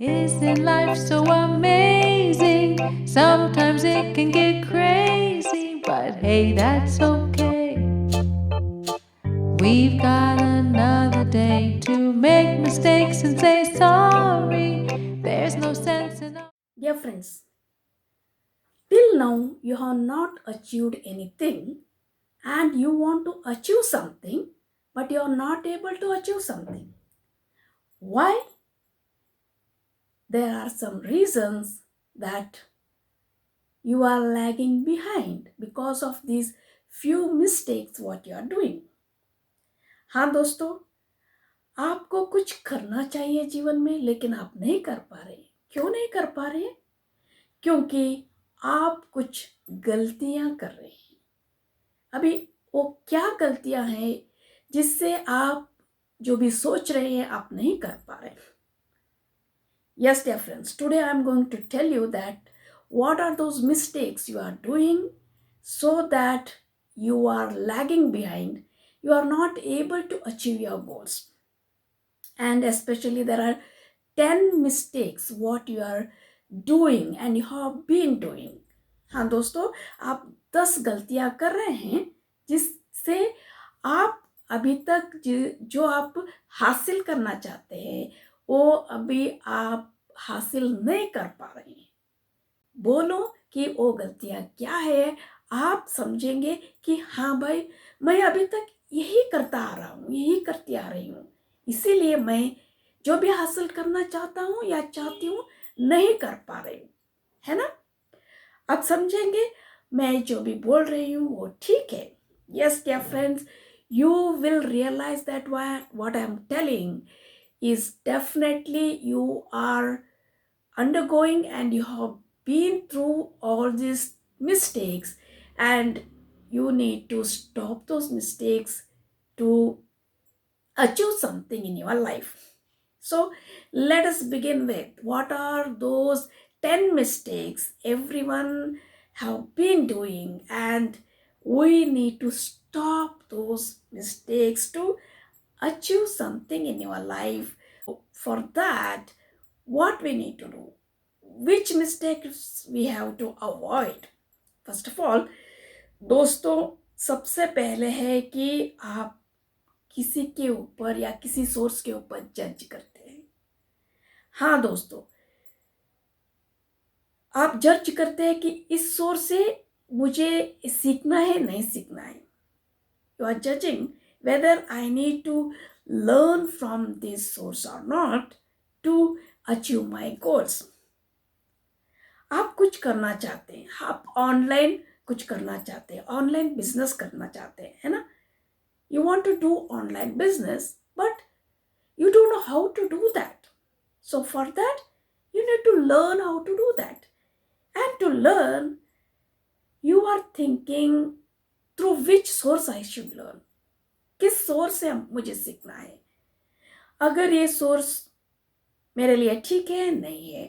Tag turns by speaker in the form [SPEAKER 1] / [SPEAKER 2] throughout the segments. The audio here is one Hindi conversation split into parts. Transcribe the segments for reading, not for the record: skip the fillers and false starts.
[SPEAKER 1] Isn't life so amazing? Sometimes it can get crazy, but hey, that's okay. We've got another day to make mistakes and say sorry. There's no sense in our
[SPEAKER 2] Dear friends, till now you have not achieved anything and you want to achieve something, but you are not able to achieve something. Why? There are some reasons that you are lagging behind because of these few mistakes what you are doing. हाँ दोस्तों, आपको कुछ करना चाहिए जीवन में लेकिन आप नहीं कर पा रहे। क्यों नहीं कर पा रहे? क्योंकि आप कुछ गलतियां कर रहे हैं। अभी वो क्या गलतियां हैं जिससे आप जो भी सोच रहे हैं आप नहीं कर पा रहे? Yes, dear friends, today I am going to tell you that what are those mistakes you are doing so that you are lagging behind, you are not able to achieve your goals. And especially there are 10 mistakes what you are doing and you have been doing. हाँ दोस्तों, आप 10 गलतियां कर रहे हैं जिससे आप अभी तक जो आप हासिल करना चाहते हैं वो अभी आप हासिल नहीं कर पा रहे हैं। बोलो कि वो गलतियां क्या है, आप समझेंगे कि हाँ भाई, मैं अभी तक यही करता आ रहा हूँ, यही करती आ रही हूँ, इसीलिए मैं जो भी हासिल करना चाहता हूँ या चाहती हूँ नहीं कर पा रही हूँ, है ना? अब समझेंगे मैं जो भी बोल रही हूँ वो ठीक है। Yes dear friends, you will realize that what I am telling is definitely you are undergoing and you have been through all these mistakes and you need to stop those mistakes to achieve something in your life. So let us begin with what are those 10 mistakes everyone have been doing and we need to stop those mistakes to achieve something in your life. For that, what we need to do, which mistakes we have to avoid. First of all दोस्तों, सबसे पहले है कि आप किसी के ऊपर या किसी सोर्स के ऊपर जज करते हैं। हाँ दोस्तों, आप जज करते हैं कि इस सोर्स से मुझे सीखना है नहीं सीखना है। You are judging whether I need to learn from this source और not to achieve my goals. आप कुछ करना चाहते हैं, आप ऑनलाइन कुछ करना चाहते हैं, ऑनलाइन बिजनेस करना चाहते हैं, है ना? You want to do online business but you don't know how to do that. So for that, you need to learn how to do that. And to learn, you are thinking through which source I should learn. किस सोर्स से मुझे सीखना है? अगर ये सोर्स मेरे लिए ठीक है नहीं है,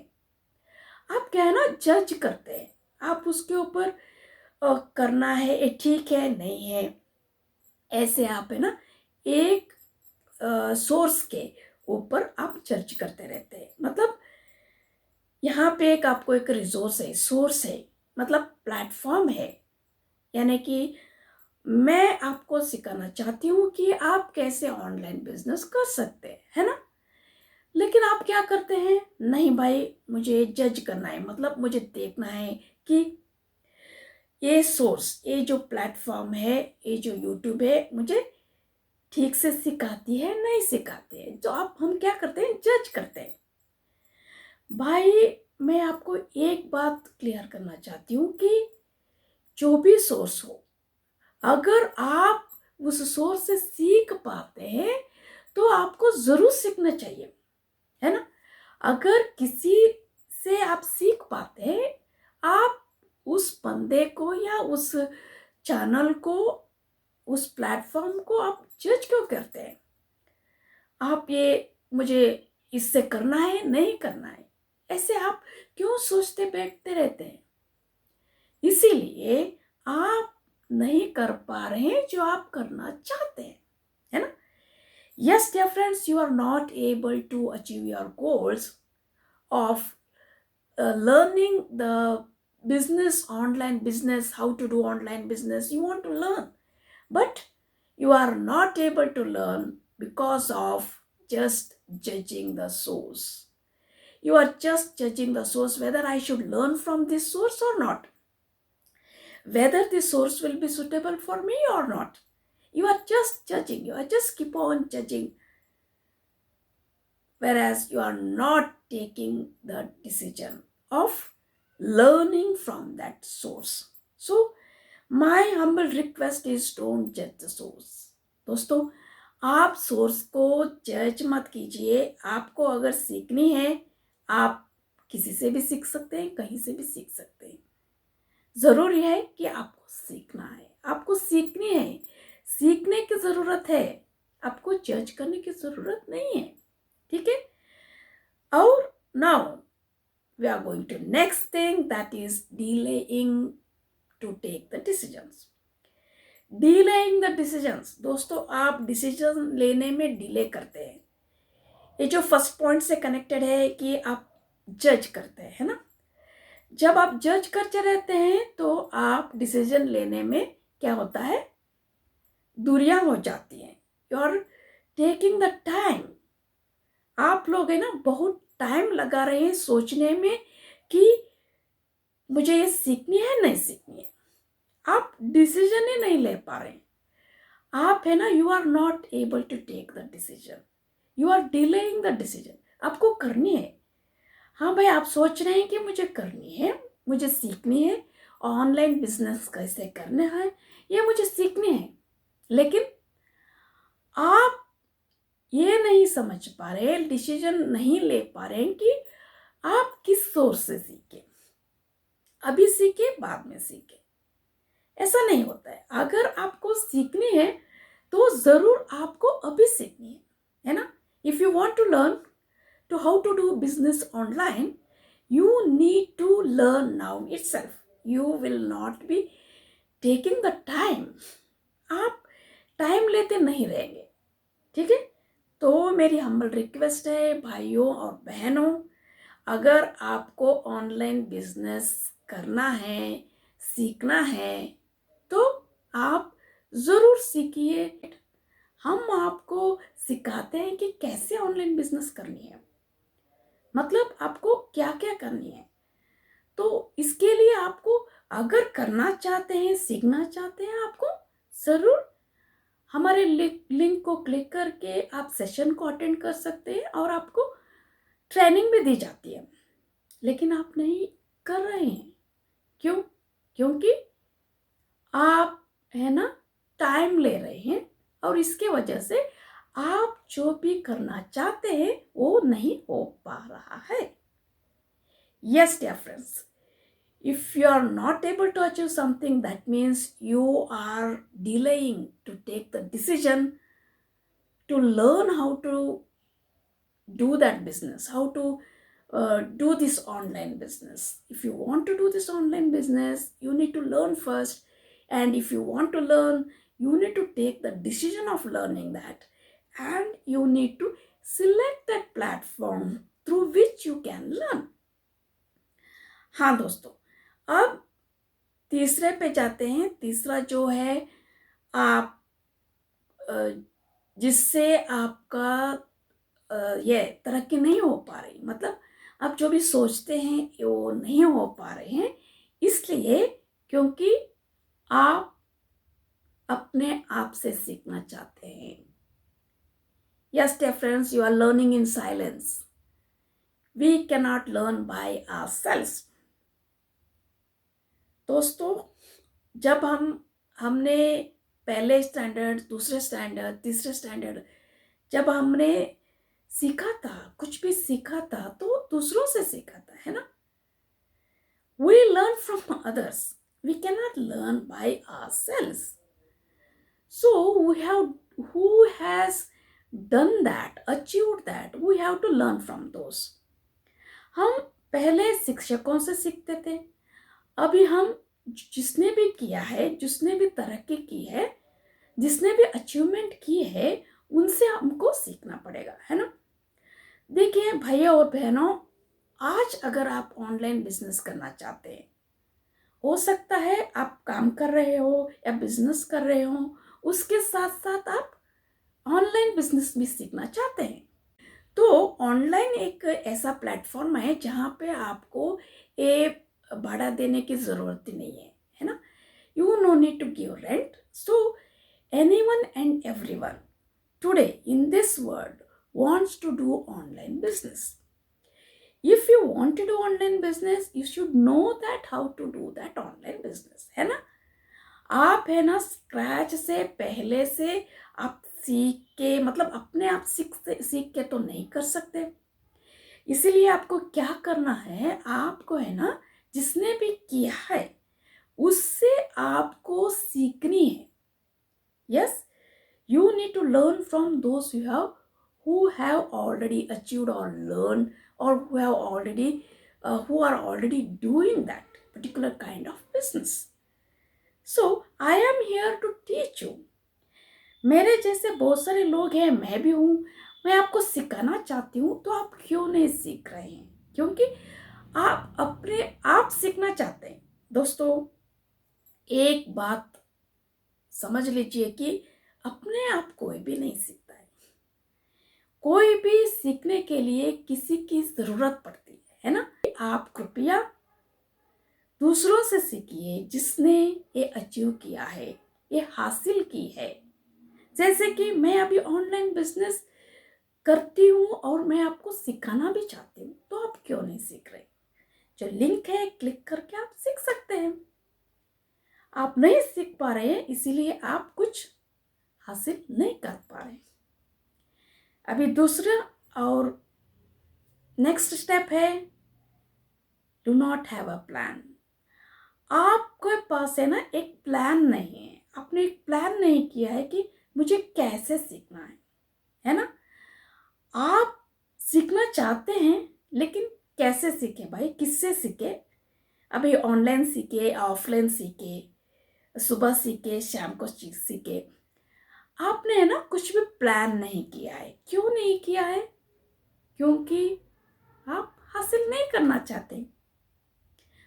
[SPEAKER 2] आप क्या है ना, जज करते हैं। आप उसके ऊपर करना है, ये ठीक है नहीं है, ऐसे आप है ना एक सोर्स के ऊपर आप जज करते रहते हैं। मतलब यहाँ पे एक आपको एक रिसोर्स है, सोर्स है, मतलब प्लेटफॉर्म है, यानी कि मैं आपको सिखाना चाहती हूँ कि आप कैसे ऑनलाइन बिजनेस कर सकते हैं, है ना? लेकिन आप क्या करते हैं, नहीं भाई मुझे जज करना है, मतलब मुझे देखना है कि ये सोर्स, ये जो प्लेटफॉर्म है, ये जो यूट्यूब है, मुझे ठीक से सिखाती है नहीं सिखाती है। तो आप हम क्या करते हैं, जज करते हैं। भाई मैं आपको एक बात क्लियर करना चाहती हूँ कि जो भी सोर्स हो, अगर आप उस सोर्स से सीख पाते हैं तो आपको जरूर सीखना चाहिए, है ना? अगर किसी से आप सीख पाते हैं, आप उस बंदे को या उस चैनल को, उस प्लेटफॉर्म को आप जज क्यों करते हैं? आप ये मुझे इससे करना है नहीं करना है, ऐसे आप क्यों सोचते बैठते रहते हैं? इसीलिए आप नहीं कर पा रहे हैं जो आप करना चाहते हैं, है ना? Yes, dear friends, you are not able to achieve your goals of learning the business, online business, how to do online business. You want to learn, but you are not able to learn because of just judging the source. You are just judging the source, whether I should learn from this source or not, whether this source will be suitable for me or not. You are just judging, you are just keep on judging, whereas you are not taking the decision of learning from that source. So my humble request is don't judge the source. दोस्तों, आप सोर्स को जज मत कीजिए. आपको अगर सीखनी है, आप किसी से भी सीख सकते हैं, कहीं से भी सीख सकते हैं. जरूरी है कि आपको सीखना है, आपको सीखनी है, सीखने की जरूरत है, आपको जज करने की जरूरत नहीं है. ठीक है. और now we are going to next thing, that is delaying to take the decisions. Delaying the decisions. दोस्तों, आप डिसीजन लेने में डिले करते हैं. ये जो फर्स्ट पॉइंट से कनेक्टेड है कि आप जज करते हैं, है ना. जब आप जज करते रहते हैं तो आप डिसीजन लेने में क्या होता है, दूरियां हो जाती हैं. You are taking the time. आप लोग है ना बहुत टाइम लगा रहे हैं सोचने में कि मुझे ये सीखनी है नहीं सीखनी है. आप डिसीजन ही नहीं ले पा रहे. आप है ना, you are not able to take the decision. You are delaying the decision. आपको करनी है. हाँ भाई, आप सोच रहे हैं कि मुझे करनी है, मुझे सीखनी है, ऑनलाइन बिजनेस कैसे करना है ये मुझे सीखनी है, लेकिन आप ये नहीं समझ पा रहे, डिसीजन नहीं ले पा रहे कि आप किस सोर्स से सीखें. अभी सीखे, बाद में सीखे, ऐसा नहीं होता है. अगर आपको सीखनी है तो जरूर आपको अभी सीखनी है ना. If you want to learn to how to do business online, you need to learn now itself. You will not be taking the time. आप टाइम लेते नहीं रहेंगे. ठीक है. तो मेरी हम्बल रिक्वेस्ट है भाइयों और बहनों, अगर आपको ऑनलाइन बिजनेस करना है, सीखना है, तो आप ज़रूर सीखिए. हम आपको सिखाते हैं कि कैसे ऑनलाइन बिजनेस करनी है, मतलब आपको क्या क्या करनी है. तो इसके लिए आपको अगर करना चाहते हैं, सीखना चाहते हैं, आपको ज़रूर हमारे लिंक को क्लिक करके आप सेशन को अटेंड कर सकते हैं और आपको ट्रेनिंग भी दी जाती है. लेकिन आप नहीं कर रहे हैं. क्यों? क्योंकि आप है ना टाइम ले रहे हैं और इसके वजह से आप जो भी करना चाहते हैं वो नहीं हो पा रहा है. Yes, dear friends, if you are not able to achieve something, that means you are delaying to take the decision to learn how to do that business, how to do this online business. If you want to do this online business, you need to learn first. And if you want to learn, you need to take the decision of learning that. And you need to select that platform through which you can learn. हाँ दोस्तों, अब तीसरे पे जाते हैं. तीसरा जो है, आप जिससे आपका ये तरक्की नहीं हो पा रही, मतलब आप जो भी सोचते हैं वो नहीं हो पा रहे हैं, इसलिए क्योंकि आप अपने आप से सीखना चाहते हैं. Yes, dear friends, you are learning in silence. We cannot learn by ourselves. दोस्तों, जब हमने पहले स्टैंडर्ड, दूसरे स्टैंडर्ड, तीसरे स्टैंडर्ड जब हमने सीखा था, कुछ भी सीखा था, तो दूसरों से सीखा था, है ना. We learn from others. We cannot learn by ourselves. So who has done that, achieved that, we have to learn from those. हम पहले शिक्षकों से सीखते थे. अभी हम जिसने भी किया है, जिसने भी तरक्की की है, जिसने भी अचीवमेंट की है, उनसे हमको सीखना पड़ेगा, है ना. देखिए भैया और बहनों, आज अगर आप ऑनलाइन बिजनेस करना चाहते हैं, हो सकता है आप काम कर रहे हो या बिजनेस कर रहे हो, उसके साथ साथ आप ऑनलाइन बिजनेस भी सीखना चाहते हैं, तो ऑनलाइन एक ऐसा प्लेटफॉर्म है जहाँ पे आपको ये भाड़ा देने की ज़रूरत ही नहीं है ना। You no need to give rent. So anyone and everyone today in this world wants to do online business. If you want to do online business, you should know that how to do that online business, है ना। आप है ना स्क्रैच से पहले से आप सीख के, मतलब अपने आप सीख के तो नहीं कर सकते। इसीलिए आपको क्या करना है, आपको है ना जिसने भी किया है उससे आपको सीखनी है। Yes, you need to learn from those who have already achieved or learned, or who have already who are already doing that particular kind of business. So I am here to teach you. मेरे जैसे बहुत सारे लोग हैं, मैं भी हूँ, मैं आपको सिखाना चाहती हूँ, तो आप क्यों नहीं सीख रहे हैं? क्योंकि आप अपने आप सीखना चाहते हैं। दोस्तों, एक बात समझ लीजिए कि अपने आप कोई भी नहीं सीखता है। कोई भी सीखने के लिए किसी की जरूरत पड़ती है ना। आप कृपया दूसरों से सीखिए जिसने ये अचीव किया है, ये हासिल की है। जैसे कि मैं अभी ऑनलाइन बिजनेस करती हूँ और मैं आपको सिखाना भी चाहती हूँ, तो आप क्यों नहीं सीख रहे? जो लिंक है क्लिक करके आप सीख सकते हैं। आप नहीं सीख पा रहे हैं, इसीलिए आप कुछ हासिल नहीं कर पा रहे। अभी दूसरा और नेक्स्ट स्टेप है, do not have a plan. आपके पास है ना एक प्लान नहीं है, आपने एक प्लान नहीं किया है कि मुझे कैसे सीखना है ना। आप सीखना चाहते हैं लेकिन कैसे सीखें भाई, किससे सीखे? अभी ऑनलाइन सीखे, ऑफलाइन सीखे, सुबह सीखे, शाम को सीखे, आपने है ना कुछ भी प्लान नहीं किया है। क्यों नहीं किया है? क्योंकि आप हासिल नहीं करना चाहते।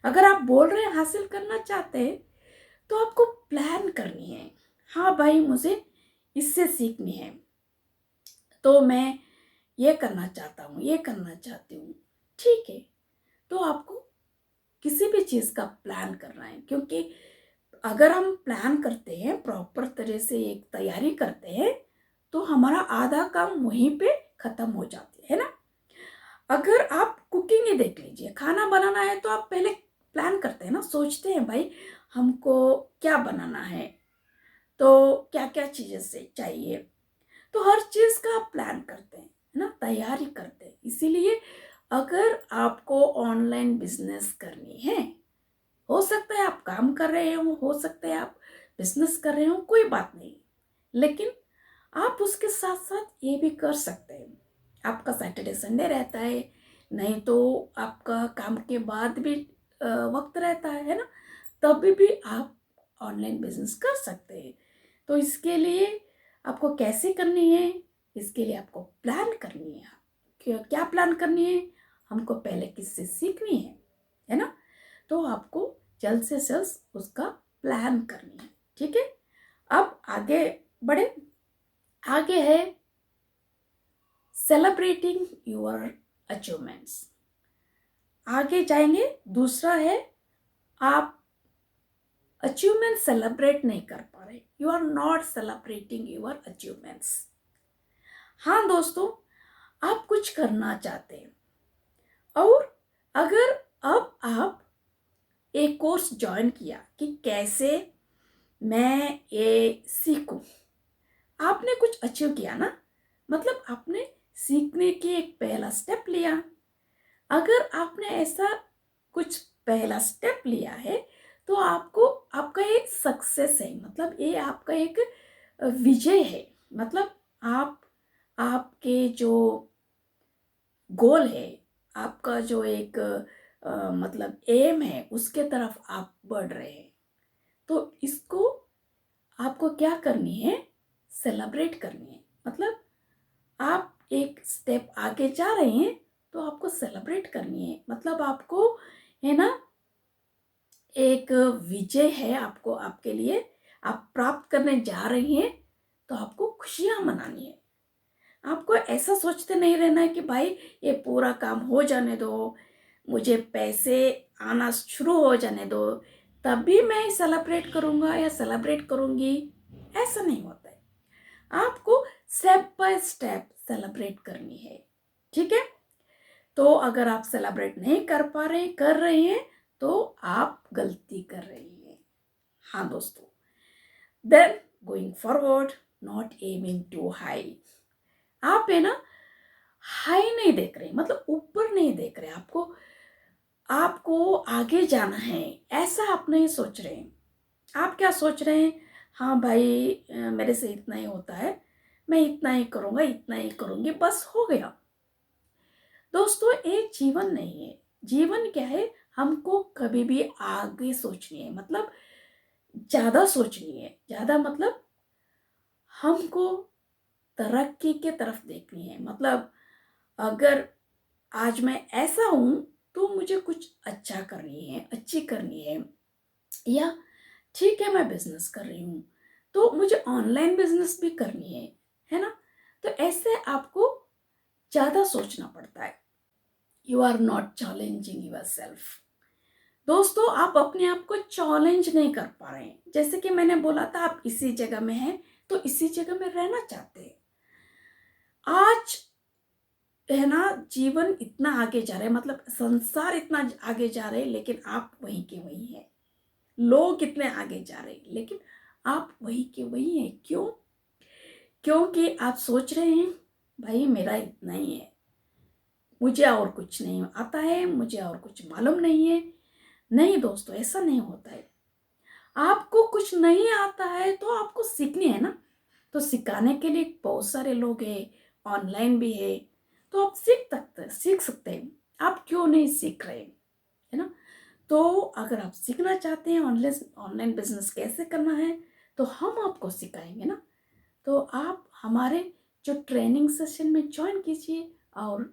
[SPEAKER 2] अगर आप बोल रहे हैं हासिल करना चाहते हैं, तो आपको प्लान करनी है। हाँ भाई, मुझे इससे सीखनी है, तो मैं ये करना चाहता हूँ, ये करना चाहती हूँ, ठीक है। तो आपको किसी भी चीज़ का प्लान करना है, क्योंकि अगर हम प्लान करते हैं, प्रॉपर तरह से एक तैयारी करते हैं, तो हमारा आधा काम वहीं पे खत्म हो जाती है ना। अगर आप कुकिंग ही देख लीजिए, खाना बनाना है तो आप पहले प्लान करते हैं ना, सोचते हैं भाई हमको क्या बनाना है, तो क्या क्या चीज़ें से चाहिए, तो हर चीज़ का आप प्लान करते हैं ना, तैयारी करते हैं। इसीलिए अगर आपको ऑनलाइन बिजनेस करनी है, हो सकता है आप काम कर रहे हो सकता है आप बिजनेस कर रहे हो, कोई बात नहीं, लेकिन आप उसके साथ साथ ये भी कर सकते हैं। आपका सैटरडे संडे रहता है, नहीं तो आपका काम के बाद भी वक्त रहता है ना, तभी भी आप ऑनलाइन बिजनेस कर सकते हैं। तो इसके लिए आपको कैसे करनी है? इसके लिए आपको प्लान करनी है। क्या प्लान करनी है? हमको पहले किससे सीखनी है ना। तो आपको जल्द से जल्द उसका प्लान करनी है, ठीक है। अब आगे बढ़े। आगे है सेलिब्रेटिंग योर अचीवमेंट्स। आगे जाएंगे। दूसरा है, आप अचीवमेंट सेलिब्रेट नहीं कर पा रहे, you are not celebrating your achievements. हाँ दोस्तों, आप कुछ करना चाहते हैं और अगर अब आप एक कोर्स ज्वाइन किया कि कैसे मैं ये सीखूं, आपने कुछ अचीव किया ना, मतलब आपने सीखने की एक पहला स्टेप लिया। अगर आपने ऐसा कुछ पहला स्टेप लिया है, तो आपको आपका एक सक्सेस है, मतलब ये आपका एक विजय है। मतलब आप आपके जो गोल है, आपका जो एक मतलब एम है, उसके तरफ आप बढ़ रहे हैं। तो इसको आपको क्या करनी है? सेलिब्रेट करनी है। मतलब आप एक स्टेप आगे जा रहे हैं, तो आपको सेलिब्रेट करनी है। मतलब आपको है ना, एक विजय है आपको, आपके लिए आप प्राप्त करने जा रही हैं, तो आपको खुशियां मनानी है। आपको ऐसा सोचते नहीं रहना है कि भाई ये पूरा काम हो जाने दो, मुझे पैसे आना शुरू हो जाने दो, तभी मैं सेलिब्रेट करूंगा या सेलिब्रेट करूंगी। ऐसा नहीं होता है। आपको स्टेप बाय स्टेप सेलिब्रेट करनी है, ठीक है। तो अगर आप सेलिब्रेट नहीं कर रहे हैं तो आप गलती कर रही हैं। हाँ दोस्तों, then going forward, not aiming to high. आप है ना हाई नहीं देख रहे, मतलब ऊपर नहीं देख रहे, आपको आपको आगे जाना है, ऐसा आप नहीं सोच रहे हैं। आप क्या सोच रहे हैं, हाँ भाई मेरे से इतना ही होता है, मैं इतना ही करूंगा, इतना ही करूंगी, बस हो गया। दोस्तों एक जीवन नहीं है। जीवन क्या है, हमको कभी भी आगे सोचनी है, मतलब ज्यादा सोचनी है। ज्यादा मतलब हमको तरक्की के तरफ देखनी है। मतलब अगर आज मैं ऐसा हूं तो मुझे कुछ अच्छा करनी है, अच्छी करनी है। या ठीक है मैं बिजनेस कर रही हूँ तो मुझे ऑनलाइन बिजनेस भी करनी है ना। तो ऐसे आपको ज्यादा सोचना पड़ता है। You are not challenging yourself. दोस्तों आप अपने आप को चैलेंज नहीं कर पा रहे हैं। जैसे कि मैंने बोला था, आप इसी जगह में हैं तो इसी जगह में रहना चाहते हैं। आज है ना, जीवन इतना आगे जा रहा है, मतलब संसार इतना आगे जा रहा है, लेकिन आप वहीं के वहीं हैं। लोग इतने आगे जा रहे हैं लेकिन आप वहीं के वहीं हैं। क्यों? क्योंकि आप सोच रहे हैं भाई मेरा इतना ही है, मुझे और कुछ नहीं आता है, मुझे और कुछ मालूम नहीं है। नहीं दोस्तों, ऐसा नहीं होता है। आपको कुछ नहीं आता है तो आपको सीखनी है ना। तो सिखाने के लिए बहुत सारे लोग हैं, ऑनलाइन भी है, तो आप सीख सकते हैं। आप क्यों नहीं सीख रहे, है ना। तो अगर आप सीखना चाहते हैं ऑनलाइन ऑनलाइन बिजनेस कैसे करना है, तो हम आपको सिखाएंगे ना। तो आप हमारे जो ट्रेनिंग सेशन में ज्वाइन कीजिए और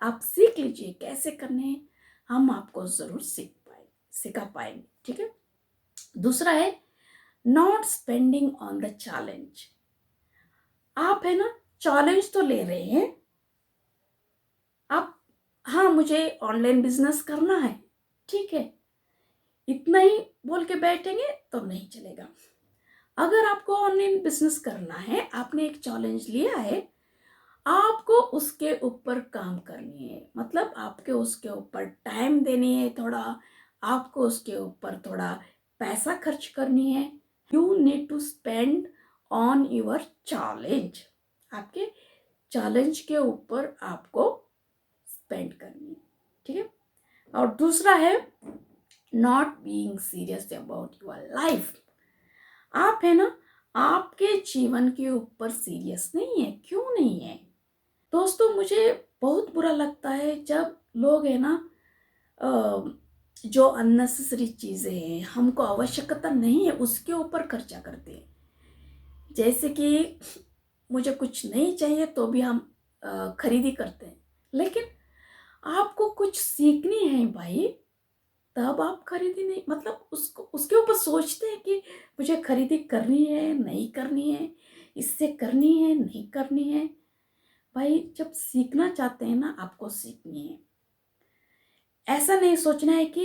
[SPEAKER 2] आप सीख लीजिए कैसे करने हैं। हम आपको जरूर सिखा पाएंगे, ठीक है। दूसरा है not spending on the challenge. आप है ना चैलेंज तो ले रहे हैं आप, हाँ मुझे ऑनलाइन बिजनेस करना है, ठीक है, इतना ही बोल के बैठेंगे तो नहीं चलेगा। अगर आपको ऑनलाइन बिजनेस करना है, आपने एक चैलेंज लिया है, आपको उसके ऊपर काम करनी है। मतलब आपके उसके ऊपर टाइम देनी है थोड़ा, आपको उसके ऊपर थोड़ा पैसा खर्च करनी है। You need to spend on your challenge. आपके चैलेंज के ऊपर आपको स्पेंड करनी है, ठीक है। और दूसरा है not being serious about your life. आप है ना आपके जीवन के ऊपर सीरियस नहीं है। क्यों नहीं है दोस्तों? मुझे बहुत बुरा लगता है जब लोग है ना जो अननेसेसरी चीजें हैं, हमको आवश्यकता नहीं है, उसके ऊपर खर्चा करते हैं। जैसे कि मुझे कुछ नहीं चाहिए तो भी हम खरीदी करते हैं। लेकिन आपको कुछ सीखनी है भाई, तब आप खरीदी नहीं, मतलब उसको उसके ऊपर सोचते हैं कि मुझे खरीदी करनी है नहीं करनी है, इससे करनी है नहीं करनी है। भाई जब सीखना चाहते हैं ना, आपको सीखनी है। ऐसा नहीं सोचना है कि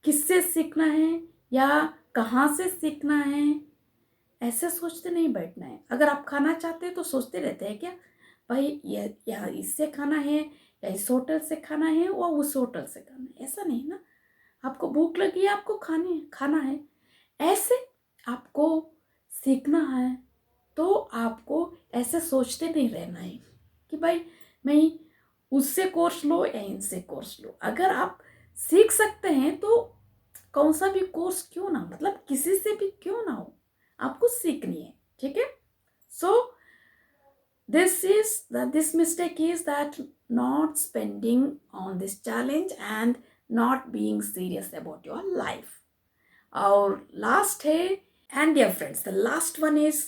[SPEAKER 2] किससे सीखना है या कहाँ से सीखना है, ऐसे सोचते नहीं बैठना है। अगर आप खाना चाहते हैं तो सोचते रहते हैं क्या, भाई ये यहाँ इससे खाना है या इस होटल से खाना है और उस होटल से खाना है, ऐसा नहीं ना। आपको भूख लगी है, आपको खाना है, ऐसे आपको सीखना है। तो आपको ऐसे सोचते नहीं रहना है कि भाई मैं उससे कोर्स लो या इनसे कोर्स लो। अगर आप सीख सकते हैं तो कौन सा भी कोर्स क्यों ना, मतलब किसी से भी क्यों ना हो, आपको सीखनी है, ठीक है। सो this mistake is that not spending on this challenge and not being serious about your life. और लास्ट है, and dear friends the last one is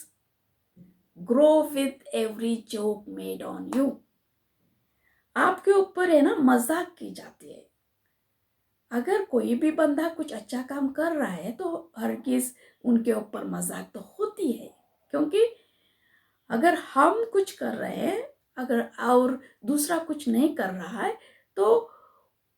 [SPEAKER 2] grow with every joke made on you. आपके ऊपर है ना मजाक की जाती है। अगर कोई भी बंदा कुछ अच्छा काम कर रहा है तो हरगिज उनके ऊपर मजाक तो होती है, क्योंकि अगर हम कुछ कर रहे हैं अगर और दूसरा कुछ नहीं कर रहा है तो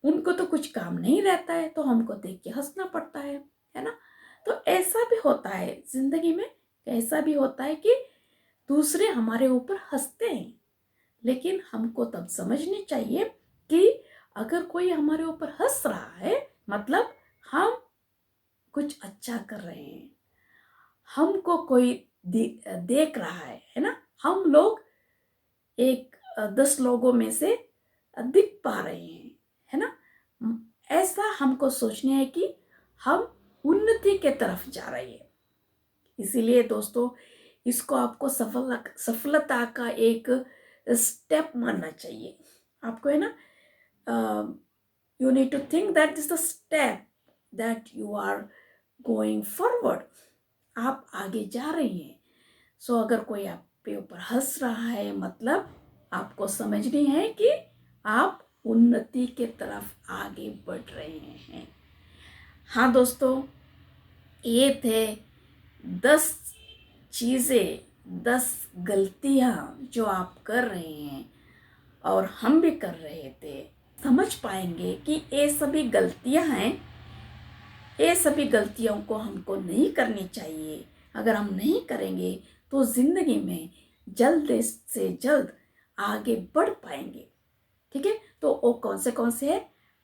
[SPEAKER 2] उनको तो कुछ काम नहीं रहता है, तो हमको देख के हंसना पड़ता है ना। तो ऐसा भी होता है जिंदगी में, ऐसा भी होता है कि दूसरे हमारे ऊपर हंसते हैं, लेकिन हमको तब समझनी चाहिए कि अगर कोई हमारे ऊपर हंस रहा है मतलब हम कुछ अच्छा कर रहे हैं, हमको कोई देख रहा है ना। हम लोग एक 10 लोगों में से दिख पा रहे हैं, है ना। ऐसा हमको सोचना है कि हम उन्नति के तरफ जा रहे हैं। इसीलिए दोस्तों इसको आपको सफलता का एक स्टेप मानना चाहिए। आपको है ना, you need to think that is the step that you are going forward. आप आगे जा रहे हैं। सो अगर कोई आप पे ऊपर हंस रहा है मतलब आपको समझनी है कि आप उन्नति के तरफ आगे बढ़ रहे हैं। हाँ दोस्तों, ये थे 10 चीज़ें, 10 गलतियाँ जो आप कर रहे हैं और हम भी कर रहे थे। समझ पाएंगे कि ये सभी गलतियाँ हैं, ये सभी गलतियों को हमको नहीं करनी चाहिए। अगर हम नहीं करेंगे तो जिंदगी में जल्द से जल्द आगे बढ़ पाएंगे। ठीक है, तो वो कौन से है?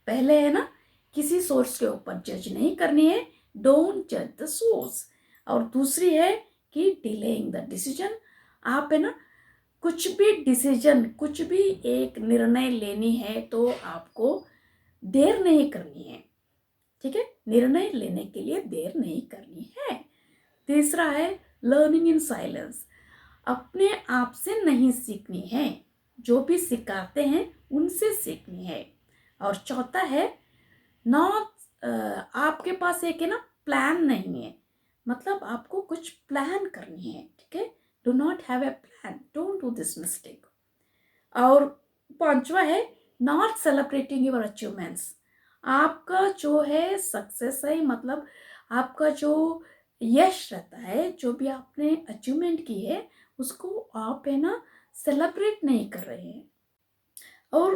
[SPEAKER 2] पहले है ना, किसी सोर्स के ऊपर जज नहीं करनी है, डोंट जज द सोर्स। और दूसरी है कि डिलेइंग द डिसीजन। आप है ना कुछ भी डिसीजन, कुछ भी एक निर्णय लेनी है तो आपको देर नहीं करनी है। ठीक है, निर्णय लेने के लिए देर नहीं करनी है। तीसरा है लर्निंग इन साइलेंस। अपने आप से नहीं सीखनी है, जो भी सिखाते हैं उनसे सीखनी है। और चौथा है नॉट, आपके पास एक है ना प्लान नहीं है, मतलब आपको कुछ प्लान करनी है। ठीक है, do not have a plan, don't do this mistake. और पांचवा है नॉट सेलिब्रेटिंग योर अचीवमेंट्स। आपका जो है सक्सेस है, मतलब आपका जो यश रहता है, जो भी आपने अचीवमेंट की है उसको आप है ना सेलिब्रेट नहीं कर रहे हैं। और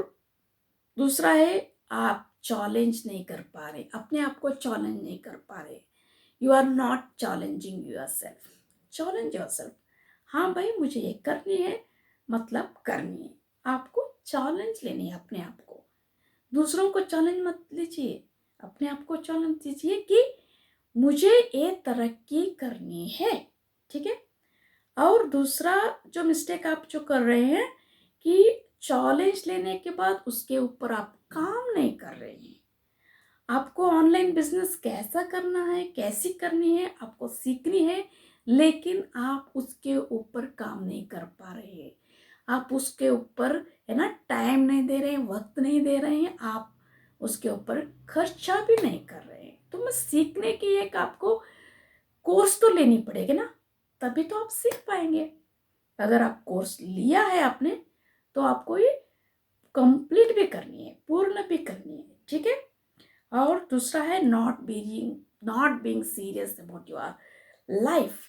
[SPEAKER 2] दूसरा है आप चैलेंज नहीं कर पा रहे, अपने आप को चैलेंज नहीं कर पा रहे। You are not challenging yourself. Challenge yourself. हाँ भाई मुझे ये करनी है, मतलब करनी है। आपको चैलेंज लेनी है अपने आप को। दूसरों को चैलेंज मत लीजिए, अपने आप को चैलेंज दीजिए कि मुझे ये तरक्की करनी है। ठीक है। और दूसरा जो मिस्टेक आप जो कर रहे हैं कि चैलेंज लेने के बाद उसके ऊपर आप काम नहीं कर रहे हैं। आपको ऑनलाइन बिजनेस कैसा करना है, कैसी करनी है, आपको सीखनी है, लेकिन आप उसके ऊपर काम नहीं कर पा रहे हैं। आप उसके ऊपर है ना टाइम नहीं दे रहे हैं, वक्त नहीं दे रहे हैं, आप उसके ऊपर खर्चा भी नहीं कर रहे हैं। तो मैं सीखने की एक आपको कोर्स तो लेनी पड़ेगी ना, तभी तो आप सीख पाएंगे। अगर आप कोर्स लिया है आपने तो आपको ये कंप्लीट भी करनी है, पूर्ण भी करनी है। ठीक है। और दूसरा है not being serious about your life.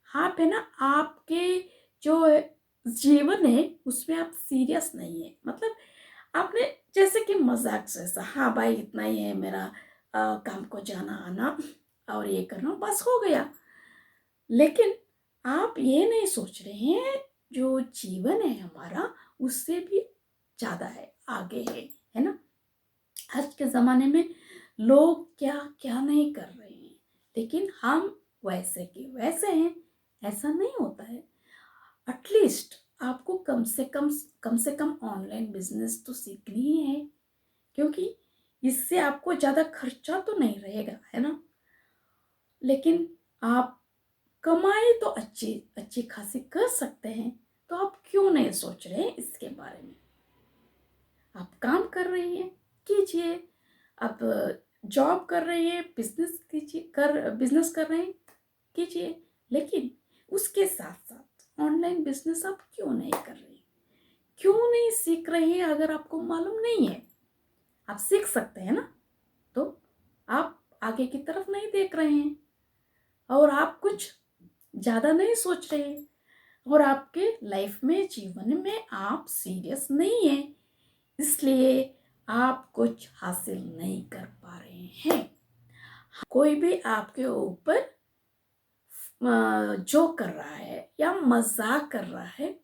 [SPEAKER 2] आप है ना आपके जो जीवन है उसमें आप सीरियस नहीं है, मतलब आपने जैसे कि मजाक से ऐसा, हाँ भाई इतना ही है मेरा, काम को जाना आना और ये करना बस हो गया। लेकिन आप ये नहीं सोच रहे हैं जो जीवन है हमारा उससे भी ज्यादा है, आगे है ना। आज के ज़माने में लोग क्या क्या नहीं कर रहे हैं, लेकिन हम वैसे के वैसे हैं, ऐसा नहीं होता है। एटलीस्ट आपको कम से कम ऑनलाइन बिजनेस तो सीखनी ही है, क्योंकि इससे आपको ज़्यादा खर्चा तो नहीं रहेगा, है ना। लेकिन आप कमाई तो अच्छी अच्छी खासी कर सकते हैं, तो आप क्यों नहीं सोच रहे हैं इसके बारे में। आप काम कर रही हैं, कीजिए। आप जॉब कर रही है, बिजनेस कर रहे हैं, कीजिए। लेकिन उसके साथ साथ ऑनलाइन बिजनेस आप क्यों नहीं कर रही, क्यों नहीं सीख रहे हैं अगर आपको मालूम नहीं है? आप सीख सकते हैं ना, तो आप आगे की तरफ नहीं देख रहे हैं और आप कुछ ज़्यादा नहीं सोच रहे हैं और आपके लाइफ में, जीवन में आप सीरियस नहीं हैं, इसलिए आप कुछ हासिल नहीं कर पा रहे हैं। कोई भी आपके ऊपर जोक कर रहा है या मजाक कर रहा है,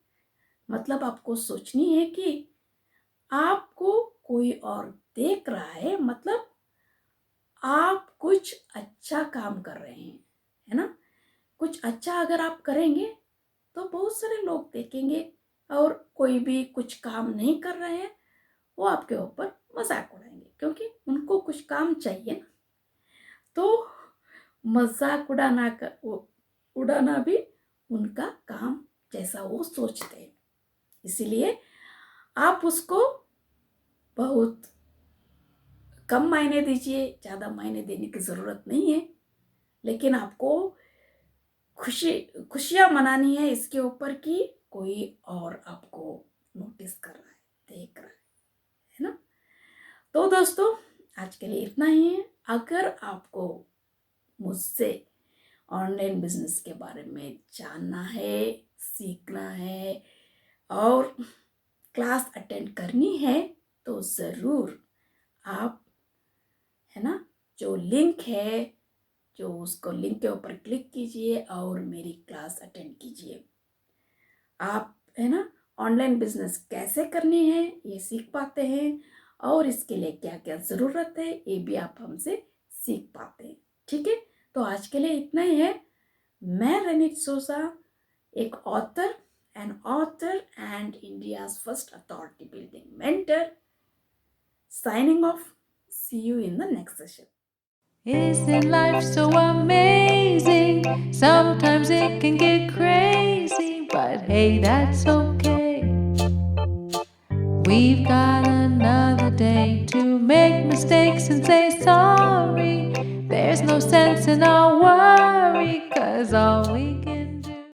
[SPEAKER 2] मतलब आपको सोचनी है कि आपको कोई और देख रहा है, मतलब आप कुछ अच्छा काम कर रहे हैं, है ना। कुछ अच्छा अगर आप करेंगे तो बहुत सारे लोग देखेंगे, और कोई भी कुछ काम नहीं कर रहे हैं वो आपके ऊपर मजाक उड़ाएंगे, क्योंकि उनको कुछ काम चाहिए ना। तो मजाक उड़ाना भी उनका काम जैसा वो सोचते हैं, इसीलिए आप उसको बहुत कम मायने दीजिए, ज़्यादा मायने देने की ज़रूरत नहीं है, लेकिन आपको खुशियाँ मनानी है इसके ऊपर कि कोई और आपको नोटिस कर रहा है, देख रहा है ना। तो दोस्तों, आज के लिए इतना ही है। अगर आपको मुझसे ऑनलाइन बिजनेस के बारे में जानना है, सीखना है और क्लास अटेंड करनी है, तो ज़रूर आप, है ना, जो लिंक है, जो उसको लिंक के ऊपर क्लिक कीजिए और मेरी क्लास अटेंड कीजिए। आप, है ना, ऑनलाइन बिजनेस कैसे करनी है ये सीख पाते हैं, और इसके लिए क्या क्या ज़रूरत है ये भी आप हमसे सीख पाते हैं। ठीक है, तो आज के लिए इतना ही है। मैं रनित सोसा, एक author and India's first authority building mentor, signing off. See you in the next session.
[SPEAKER 1] Isn't life so amazing? Sometimes it can get crazy, but hey, that's okay. We've got another day to make mistakes and say sorry. There's no sense in our worry, 'cause all we